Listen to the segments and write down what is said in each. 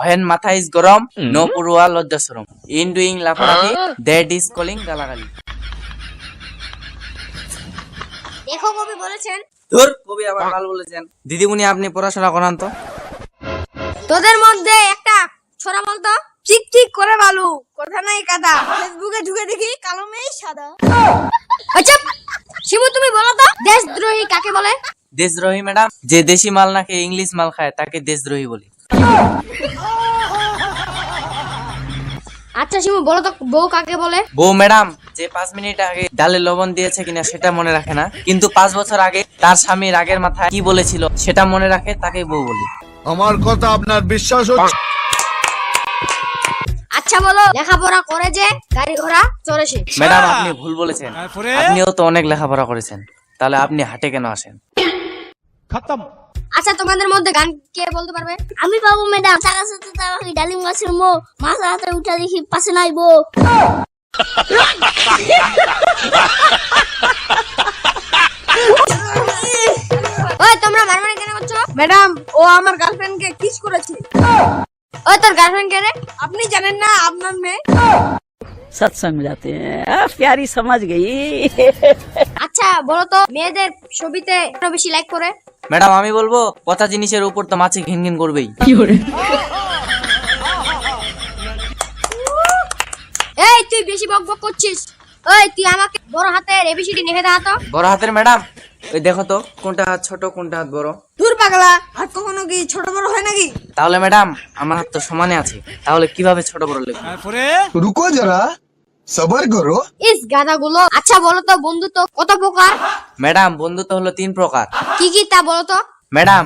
When matha is garam, no purwa lojja sorom. In doing লাফালাফি, that is calling গালাগালি। দেখো কবি বলেছেন। ধুর, কবি আবার গাল বলেছেন। দিদিমণি আপনি পড়াশোনা করান তো। তোদের মধ্যে একটা ছোরা বলতো। ঠিক ঠিক করে বালু, কথা নাই কাদা। ফেসবুকে ঢুকে দেখি কালো মেয়ে সাদা। আচ্ছা শিমু তুমি বলো তো দেশদ্রোহী কাকে বলে? দেশদ্রোহী ম্যাডাম, যে দেশি মাল না খেয়ে ইংলিশ মাল খায় তাকে দেশদ্রোহী বলি। আচ্ছা শিমু বলো তো বউ কাকে বলে? বউ ম্যাডাম, যে 5 মিনিট আগে ডালে লবণ দিয়েছে কিনা সেটা মনে রাখে না, কিন্তু 5 বছর আগে তার স্বামী রাগের মাথায় কি বলেছিল সেটা মনে রাখে, তাকে বউ বলি। আমার কথা আপনার বিশ্বাস হচ্ছে? আচ্ছা বলো লেখাপড়া করে যে গাড়ি ঘোড়া চড়ে সে? ম্যাডাম আপনি ভুল বলেছেন, আপনিও তো অনেক লেখাপড়া করেছেন, তাহলে আপনি হাটে কেন আসেন? খতম। আচ্ছা তোমাদের মধ্যে গান কে বলতে পারবে? আমি পাবো ম্যাডাম। চাকা সাথে তাবাকি ডালিম গাছের মো মাছ হাতে উঠা দেখি পাশে নাইবো। ওই তোমরা মারামারি কেন করছো? ম্যাডাম ও আমার গার্লফ্রেন্ডকে কিস করেছে। ওই তোর গার্লফ্রেন্ড কে রে? আপনি জানেন না আপনার মেয়ে? सत्संग जाते हैं प्यारी समझ गई। আচ্ছা বলো তো মেয়েদের ছবিতে কোন বেশি লাইক করে? ম্যাডাম আমি বলবো, পচা জিনিসের উপর তো মাছি ঘিন ঘিন করবেই। এই তুই বেশি বকবক করছিস। ওই তুই আমাকে বড় হাতের এবিসিডি লিখে দে তো। বড় হাতের ম্যাডাম, ওই দেখো তো কোনটা হাত ছোট কোনটা হাত বড়। দূর পাগলা, হাত কখনো কি ছোট বড় হয় নাকি? তাহলে ম্যাডাম আমার হাত তো সমানে আছে, তাহলে কিভাবে ছোট বড় লিখবো? রুকো যারা, সবার করো। ইস গাধাগুলো। আচ্ছা বলো তো বন্ধুত্ব কত প্রকার? ম্যাডাম বন্ধুত্ব হলো 3 প্রকার। কি কি তা বলো তো। ম্যাডাম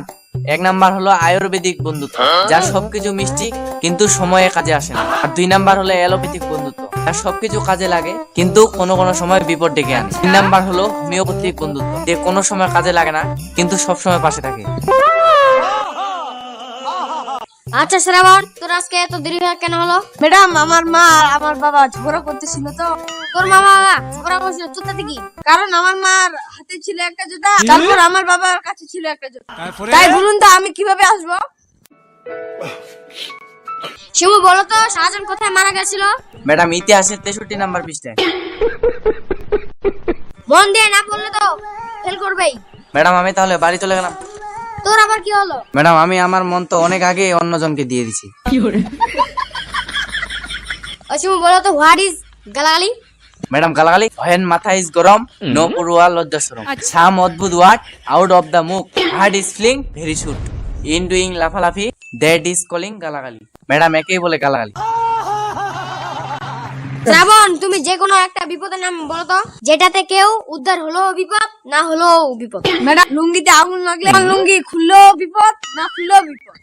1 নাম্বার হলো আয়ুর্বেদিক বন্ধুত্ব, যার সবকিছু মিষ্টি কিন্তু সময়ে কাজে আসে না। আর 2 নাম্বার হলো অ্যালোপ্যাথিক বন্ধুত্ব, যার সবকিছু কাজে লাগে কিন্তু কোনো কোনো সময় বিপদ ডেকে আনে। 3 নাম্বার হলো হোমিওপ্যাথিক বন্ধুত্ব, যে কোনো সময় কাজে লাগে না কিন্তু সব সময় পাশে থাকে। আচ্ছা শ্রাবণ তোর আজকে এত দেরি হয়ে কেন হলো? ম্যাডাম আমার মা আর আমার বাবা ঝগড়া করতেছিল তো। তোর মামা ঝগড়া করছিল চুপ থাকতে কি? কারণ আমার মার হাতে ছিল একটা জুতা, তারপর আমার বাবার কাছে ছিল একটা জুতা। তাই বলুন তো আমি কিভাবে আসবো? শিমু বলো তো শাহজাহান কোথায় মারা গেছিল? ম্যাডাম ইতিহাসের 63 নাম্বার পৃষ্ঠায়। মন দিয়ে না পড়লে তো ফেল করবেই। ম্যাডাম আমি তাহলে বাড়ি চলে গেলাম। তোর আবার কি হলো? ম্যাডাম আমি আমার মন তো অনেক আগে অন্যজনকে দিয়ে দিছি। শিমু বলো তো হোয়াট ইজ গালাগালি? ম্যাডাম গালাগালি, when মাথা is গরম, no পড়ুয়া লজ্জা শরম। Some অদ্ভুত ওয়ার্ড out of the মুখ, heart is feeling very shoot. In doing লাফালাফি, that is calling গালাগালি। ম্যাডাম একেই বলে গালাগালি। শ্রাবণ তুমি যে কোনো একটা বিপদের নাম বলো তো, যেটাতে কেউ উদ্ধার হলো বিপদ, না হলো বিপদ। ম্যাডাম লুঙ্গিতে আগুন লাগলে লুঙ্গি খুললেও বিপদ, না খুললেও বিপদ।